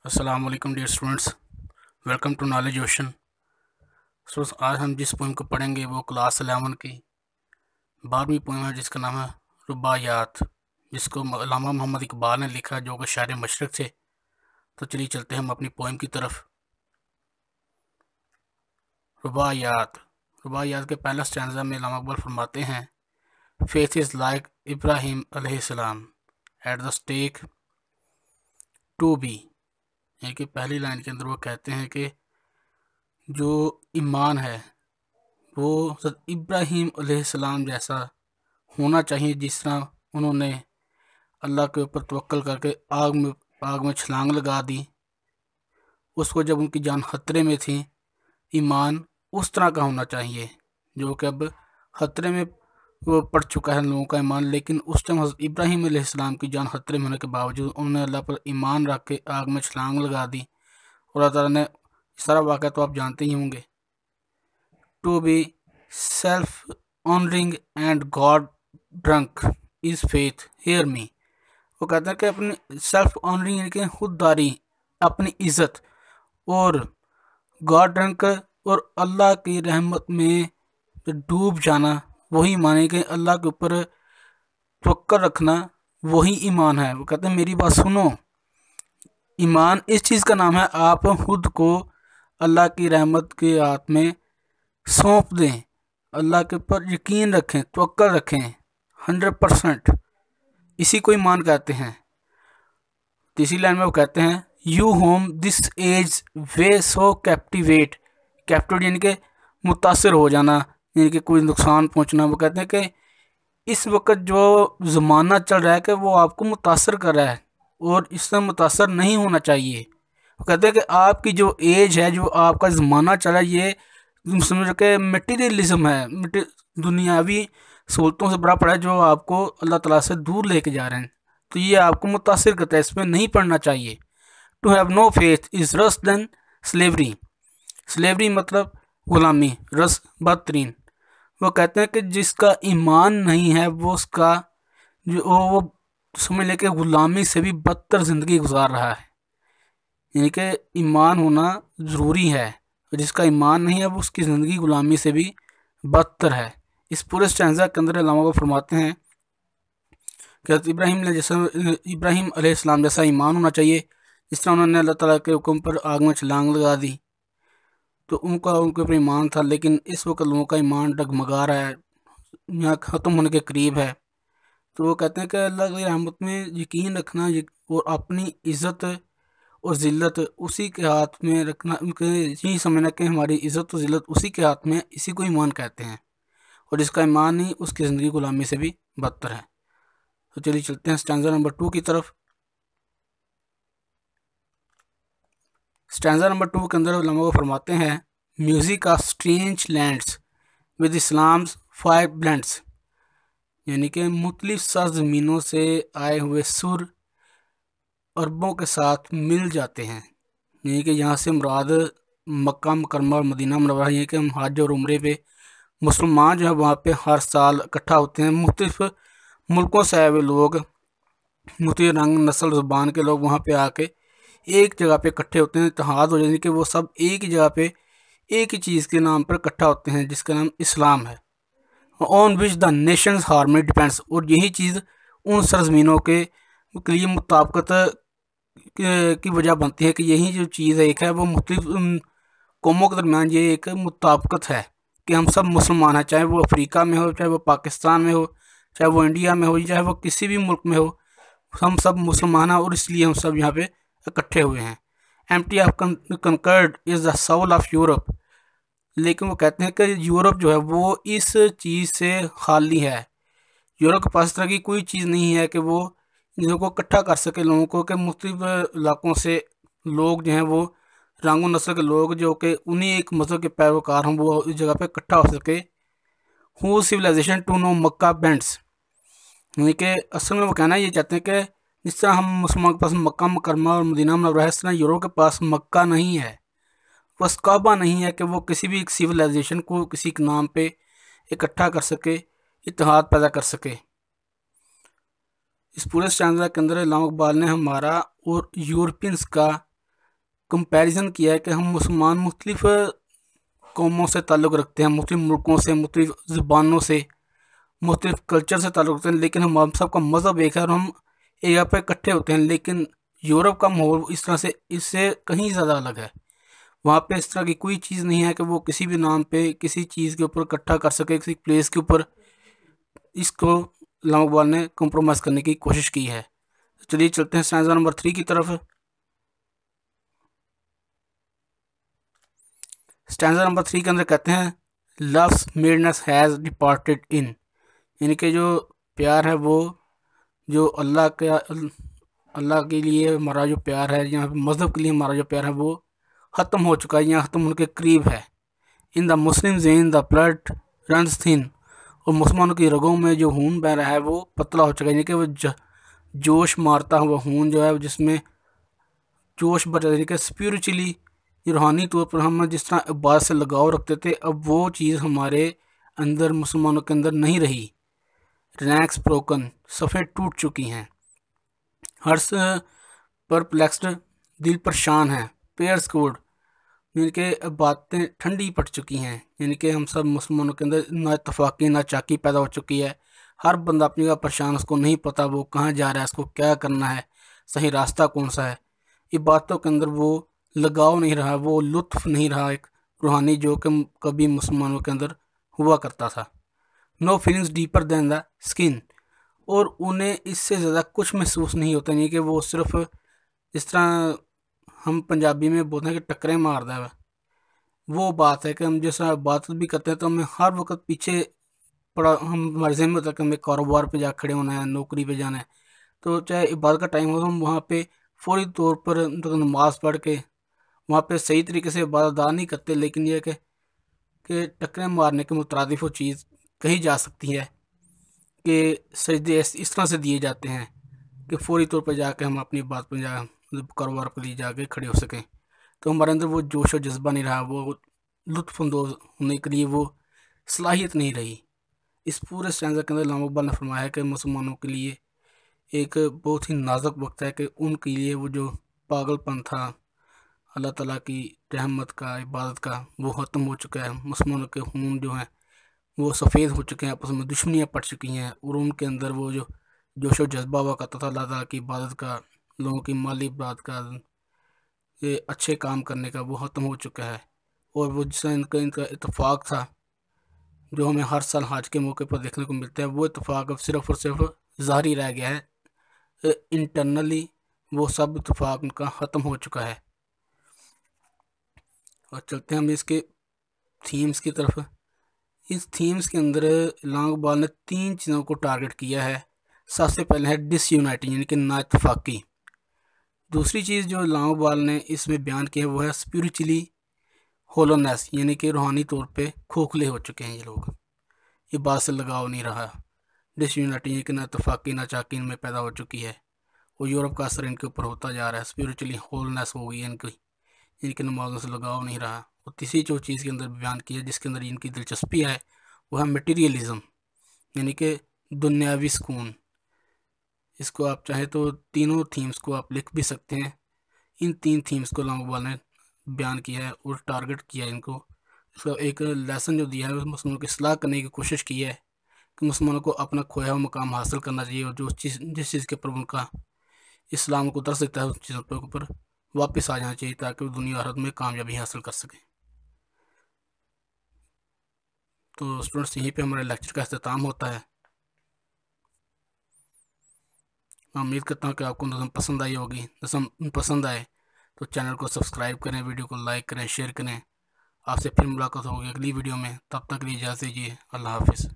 अस्सलाम वालेकुम dear students, welcome to Knowledge Ocean. आज हम जिस पोइम को पढ़ेंगे वो क्लास 11 की 12वीं पोइम है, जिसका नाम है रुबायात, जिसको अल्लामा मोहम्मद इकबाल ने लिखा, जो कि शायर मशरक़ थे। तो चलिए चलते हैं हम अपनी पोइम की तरफ। रुबायात रुबायात के पहला स्टैंज़ा में अल्लामा इकबाल फरमाते हैं, फेथ इज़ लाइक इब्राहिम अलैहिस्सलाम at the stake to be. यानी कि पहली लाइन के अंदर वो कहते हैं कि जो ईमान है वो हज़रत इब्राहीम अलैहिस्सलाम जैसा होना चाहिए, जिस तरह उन्होंने अल्लाह के ऊपर तवक्कल करके आग में छलांग लगा दी। उसको जब उनकी जान खतरे में थी, ईमान उस तरह का होना चाहिए, जो कि अब खतरे में वो पड़ चुका है लोगों का ईमान। लेकिन उस टाइम हज़रत इब्राहीम अलैहिस्सलाम की जान खतरे में होने के बावजूद उन्होंने अल्लाह पर ईमान रख के आग में छलांग लगा दी। और अल्लाह ताला ने सारा वाक़या तो आप जानते ही होंगे। To be self honouring and God drunk is faith hear me. वो कहते हैं कि अपनी सेल्फ ऑनरिंग यानी कि खुददारी, अपनी इज़्ज़त, और गॉड ड्रंक और अल्लाह की रहमत में डूब जाना, वही माने कि अल्लाह के ऊपर तवक्कुल रखना वही ईमान है। वो कहते हैं मेरी बात सुनो, ईमान इस चीज़ का नाम है, आप खुद को अल्लाह की रहमत के हाथ में सौंप दें, अल्लाह के ऊपर यकीन रखें, तवक्कुल रखें 100%। इसी को ईमान कहते हैं। तीसरी लाइन में वो कहते हैं, you home this age way so captivate यानी कि मुतासर हो जाना, यानी कि कोई नुकसान पहुंचना। वो कहते हैं कि इस वक्त जो ज़माना चल रहा है कि वो आपको मुतासर कर रहा है और इससे मुतासर नहीं होना चाहिए। वो कहते हैं कि आपकी जो एज है, जो आपका ज़माना चल रहा है, ये समझ के मटीरियलिज्म है, दुनियावी सहूलतों से भरा पड़ा है, जो आपको अल्लाह ताला से दूर लेके जा रहे हैं। तो ये आपको मुतासर करता है, इसमें नहीं पढ़ना चाहिए। To have no faith is worse than slavery मतलब गुलामी, रस बदतरीन। वो कहते हैं कि जिसका ईमान नहीं है वो उसका वो समझ लें कि गुलामी से भी बदतर ज़िंदगी गुजार रहा है। यानी कि ईमान होना ज़रूरी है, और जिसका ईमान नहीं है वो उसकी ज़िंदगी गुलामी से भी बदतर है। इस पूरे स्टैंज़ा के अंदर अल्लामा को फरमाते हैं कि इब्राहीम अलैहिस्सलाम जैसा ईमान होना चाहिए, जिस तरह उन्होंने अल्लाह ताला के हुक्म पर आग में छलांग लगा दी, तो उनके ऊपर ईमान था। लेकिन इस वक्त लोगों का ईमान डगमगा रहा है, यहाँ ख़त्म होने के करीब है। तो वो कहते हैं कि अल्लाह की रहमत में यकीन रखना और अपनी इज़्ज़त और ज़िल्लत उसी के हाथ में रखना, यही समझना कि हमारी इज़्ज़त और ज़िल्लत उसी के हाथ में, इसी को ईमान कहते हैं। और जिसका ईमान नहीं, उसकी ज़िंदगी गुलामी से भी बदतर है। तो चलिए चलते हैं स्टैंज़ा नंबर 2 की तरफ। स्टैंज़ा नंबर 2 के अंदर उलमा को फरमाते हैं, music of strange lands with Islam's 5 blends. यानी कि मुख्तलिफ सरज़मीनों से आए हुए सुर अरबों के साथ मिल जाते हैं। यानी कि यहाँ से मुराद मक्का मुकर्रमा और मदीना मुनव्वरा, यानी कि हम हज और उम्रे पे मुसलमान जो है वहाँ पे हर साल इकट्ठा होते हैं। मुख्तलिफ मुल्कों से आए हुए लोग, मुख्तलिफ रंग नस्ल ज़ुबान के लोग वहाँ पे आके एक जगह पे इकट्ठे होते हैं, इत्तेहाद हो जाने कि वो सब एक ही जगह पे एक ही चीज़ के नाम पर इकट्ठा होते हैं, जिसका नाम इस्लाम है। On which the Nations harmony depends, और यही चीज़ उन सरज़मीनों के लिए मुताबिकत की वजह बनती है कि यही जो चीज़ एक है वो मुख्तलिफ कौमों के दरमियान ये एक मुताबिकत है कि हम सब मुसलमान हैं, चाहे वो अफ्रीका में हो, चाहे वो पाकिस्तान में हो, चाहे वो इंडिया में हो, चाहे वो किसी भी मुल्क में हो, हम सब मुसलमान हैं और इसलिए हम सब यहाँ पे इकट्ठे हुए हैं। Empty of concord is the soul of Europe. लेकिन वो कहते हैं कि यूरोप जो है वो इस चीज़ से खाली है। यूरोप के पास तरह की कोई चीज़ नहीं है कि वो इन लोगों को इकट्ठा कर सके, लोगों को, कि मुख्तलिफ इलाकों से लोग जो हैं वो रंग नस्ल के लोग जो कि उन्हीं एक मज़हब के पैरोकार हों, वो इस जगह पे इकट्ठा हो सके। Who civilisation to no Mecca bends. यानी कि असल में वो कहना ये चाहते हैं कि जिस तरह हम मुसलमान के पास मक्का मुकर्रमा और मदीना मुनव्वरा है, इस तरह यूरोप के पास मक्का नहीं है, बस काबा नहीं है कि वो किसी भी सिविलाइजेशन को किसी के नाम पे इकट्ठा कर सके, इत्तेहाद पैदा कर सके। इस पूरे स्टैंज़ा के अंदर अल्लामा इकबाल ने हमारा और यूरोपियंस का कंपैरिजन किया है कि हम मुसलमान मुख्तलिफ कौमों से ताल्लुक़ रखते हैं, मुख्तलिफ मुल्कों से, मुख्तलिफ ज़बानों से, मुख्तलिफ कल्चर से ताल्लुक़ रखते हैं, लेकिन हम सबका मज़हब एक है और हम एक जगह पर इकट्ठे होते हैं। लेकिन यूरोप का माहौल इस तरह से इससे कहीं ज़्यादा अलग है। वहाँ पे इस तरह की कोई चीज़ नहीं है कि वो किसी भी नाम पे किसी चीज़ के ऊपर इकट्ठा कर सके, किसी प्लेस के ऊपर। इसको अल्लामा इकबाल ने कॉम्प्रोमाइज़ करने की कोशिश की है। चलिए चलते हैं स्टैंज़ा नंबर 3 की तरफ। स्टैंज़ा नंबर 3 के अंदर कहते हैं लव्स मेडनेस हैज़ डिपार्टेड इन, यानी कि जो प्यार है वो जो अल्लाह के लिए हमारा जो प्यार है, यहाँ पे मज़हब के लिए हमारा जो प्यार है वो ख़त्म हो चुका है, यहाँ ख़त्म होने के करीब है। In the Muslims in the blood runs thin, और मुसलमानों की रगों में जो खून बह रहा है वो पतला हो चुका है, यानी कि वो जोश मारता हुआ खून जो है, जिसमें जोश बढ़ जाता है कि स्पिरिचुअली, रूहानी तौर पर हम जिस तरह इबादत से लगाव रखते थे, अब वो चीज़ हमारे अंदर, मुसलमानों के अंदर नहीं रही। रैंक्स ब्रोकन, सफ़ें टूट चुकी हैं। हर्ष परप्लेक्स्ड, दिल परेशान है। पेयर्स कोड, यानी कि बातें ठंडी पड़ चुकी हैं, यानी कि हम सब मुसलमानों के अंदर ना इत्तफाक़ी ना चाकी पैदा हो चुकी है। हर बंदा अपनी जगह परेशान, उसको नहीं पता वो कहाँ जा रहा है, उसको क्या करना है, सही रास्ता कौन सा है। इबादतों के अंदर वो लगाव नहीं रहा, वो लुत्फ़ नहीं रहा एक रूहानी जो कि कभी मुसलमानों के अंदर हुआ करता था। No feelings deeper than the skin, और उन्हें इससे ज़्यादा कुछ महसूस नहीं होता, नहीं कि वो सिर्फ जिस तरह हम पंजाबी में बोलते हैं कि टक्करें मारदा है, वो बात है कि हम जिस तरह बात भी करते हैं तो हमें हर वक्त पीछे पड़ा, हम हमारे ज़हन में होता है कि हमें कारोबार पे जा खड़े होना है, नौकरी पे जाना है। तो चाहे इबादत का टाइम हो तो हम वहाँ पे फ़ौरी तौर पर नमाज़ पढ़ के वहाँ पे सही तरीके से इबादत अदा नहीं करते, लेकिन यह कि टक्करें मारने के मुतरादिफ वो चीज़ कही जा सकती है कि सजदे इस तरह से दिए जाते हैं कि फ़ौरी तौर पर जाके हम अपनी बात पर कारोबार के लिए जाके खड़े हो सकें। तो हमारे अंदर वो जोश और जज्बा नहीं रहा, वो लुत्फ़अंदोज़ होने के लिए वो सलाहियत नहीं रही। इस पूरे स्टैंज़ा के अंदर अल्लामा इकबाल ने फरमाया है कि मुसलमानों के लिए एक बहुत ही नाजुक वक्त है कि उनके लिए वो जो पागलपन था अल्लाह ताला की रहमत का, इबादत का, वो ख़त्म हो चुका है। मुसलमानों के खून जो हैं वो सफ़ेद हो चुके हैं, आपस में दुश्मनियाँ पड़ चुकी हैं, और उनके अंदर वो जो जोश और जज्बा हुआ करता था अल्लाह ताला की इबादत का, लोगों की माली इबादत का, ये अच्छे काम करने का, वो ख़त्म हो चुका है। और वो जिसका इनका इत्तेफाक था जो हमें हर साल हज के मौके पर देखने को मिलता है, वो इत्तेफाक अब सिर्फ़ और सिर्फ ज़ाहिरी रह गया है। इंटरनली वो सब इत्तेफाक उनका ख़त्म हो चुका है। और चलते हैं हम इसके थीम्स की तरफ। इस थीम्स के अंदर अल्लामा इकबाल ने 3 चीज़ों को टारगेट किया है। सबसे पहले है डिसयूनाइटिंग, यानी कि ना इत्तफाक़ी। दूसरी चीज़ जो अल्लामा इकबाल ने इसमें बयान की है वो है स्पिरिचुअली होलोनेस, यानी कि रूहानी तौर पे खोखले हो चुके हैं ये लोग, ये बात से लगाव नहीं रहा। डिसयूनाइटिंग, यानी कि ना इत्तफाक़ी ना चाकी इनमें पैदा हो चुकी है, और यूरोप का असर इनके ऊपर होता जा रहा है। स्पिरिचुअली होलनेस हो गई है इनकी नमाज़ों से लगाव नहीं रहा। और तीसरी जो चीज़ के अंदर बयान की है जिसके अंदर इनकी दिलचस्पी है वो है मटेरियलिज़म, यानी कि दुनियावी सुकून। इसको आप चाहे तो तीनों थीम्स को आप लिख भी सकते हैं। इन 3 थीम्स को अल्लामा इकबाल ने बयान किया है और टारगेट किया है इनको। इसका एक लेसन जो दिया है मुसलमानों की इस्लाह करने की कोशिश की है कि मुसलमानों को अपना खोया हुआ मकाम हासिल करना चाहिए, और जो जिस चीज़ के ऊपर उनका इस्लाम को दर्श देता है उस चीज़ों के ऊपर वापस आ जाना चाहिए ताकि वो दुनिया आखिरत में कामयाबी हासिल कर सकें। तो स्टूडेंट्स, यहीं पे हमारे लेक्चर का अख्ताम होता है। मैं उम्मीद करता हूँ कि आपको नज़म पसंद आई होगी। नज़म पसंद आए तो चैनल को सब्सक्राइब करें, वीडियो को लाइक करें, शेयर करें। आपसे फिर मुलाकात होगी अगली वीडियो में। तब तक के लिए इजाज़त दीजिए। अल्लाह हाफ़िज़।